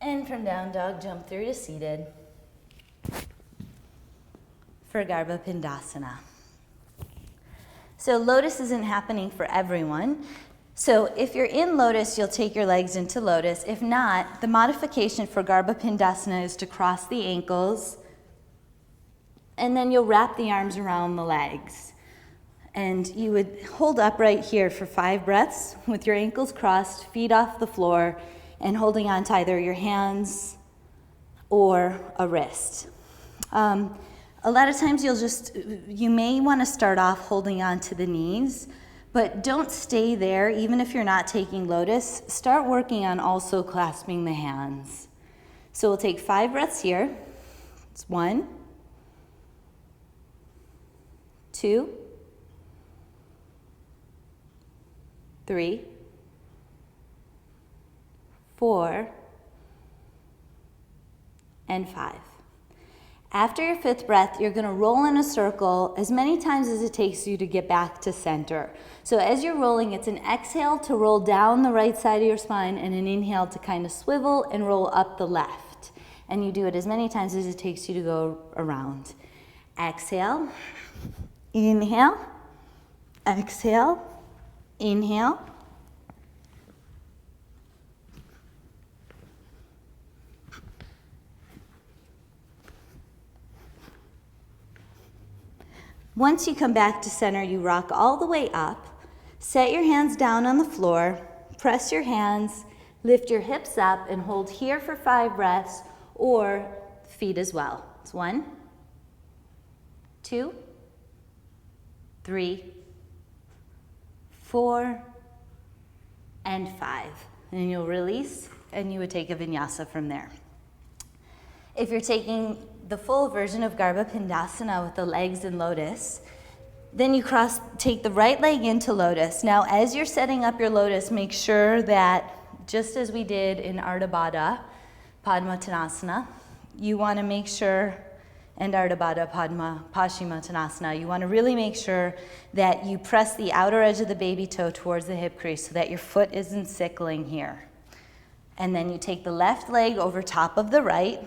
And from down dog, jump through to seated for Garbha Pindasana. So lotus isn't happening for everyone. So if you're in lotus, you'll take your legs into lotus. If not, the modification for Garbha Pindasana is to cross the ankles, and then you'll wrap the arms around the legs. And you would hold upright here for 5 breaths with your ankles crossed, feet off the floor, and holding on to either your hands or a wrist. A lot of times you may want to start off holding on to the knees, but don't stay there. Even if you're not taking lotus, start working on also clasping the hands. So we'll take 5 breaths here. It's 1, 2, 3, 4, and 5. After your 5th breath, you're going to roll in a circle as many times as it takes you to get back to center. So as you're rolling, it's an exhale to roll down the right side of your spine and an inhale to kind of swivel and roll up the left. And you do it as many times as it takes you to go around. Exhale, inhale, exhale, inhale. Once you come back to center, you rock all the way up, set your hands down on the floor, press your hands, lift your hips up, and hold here for 5 breaths, or feet as well. It's 1, 2, 3, 4, and 5. And you'll release, and you would take a vinyasa from there. If you're taking the full version of Garbha Pindasana with the legs in lotus, then you take the right leg into lotus. Now, as you're setting up your lotus, make sure that, just as we did in Ardha Baddha, Padmasana, you want to make sure, and Ardha Baddha, Paschimottanasana, you want to really make sure that you press the outer edge of the baby toe towards the hip crease so that your foot isn't sickling here. And then you take the left leg over top of the right,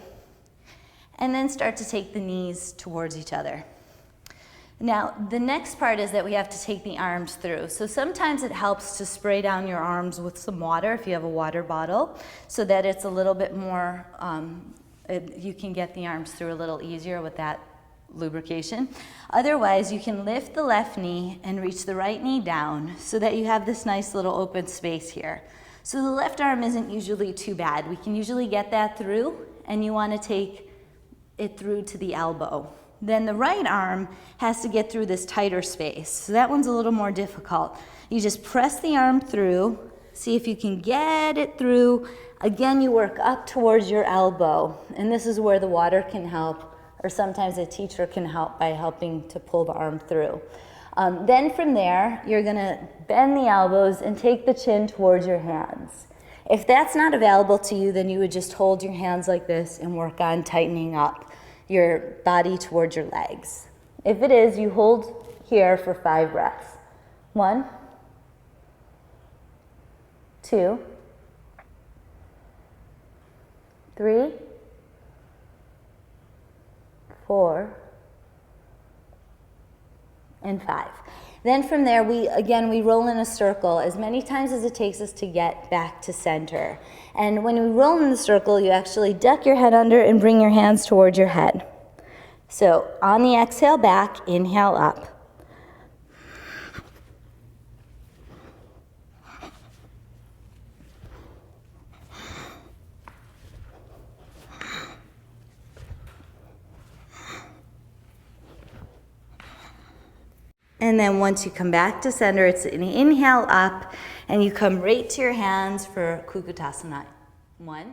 and then start to take the knees towards each other. Now, the next part is that we have to take the arms through. So sometimes it helps to spray down your arms with some water if you have a water bottle, so that it's a little bit more, you can get the arms through a little easier with that lubrication. Otherwise, you can lift the left knee and reach the right knee down so that you have this nice little open space here. So the left arm isn't usually too bad. We can usually get that through, and you want to take it through to the elbow. Then the right arm has to get through this tighter space. So that one's a little more difficult. You just press the arm through, see if you can get it through. Again, you work up towards your elbow, and this is where the water can help, or sometimes a teacher can help by helping to pull the arm through. Then from there, you're gonna bend the elbows and take the chin towards your hands. If that's not available to you, then you would just hold your hands like this and work on tightening up your body towards your legs. If it is, you hold here for 5 breaths. 1, 2, 3, 4, and 5. Then from there, we roll in a circle as many times as it takes us to get back to center. And when we roll in the circle, you actually duck your head under and bring your hands towards your head. So on the exhale back, inhale up. And then once you come back to center, it's an inhale up, and you come right to your hands for Kukutasana. 1,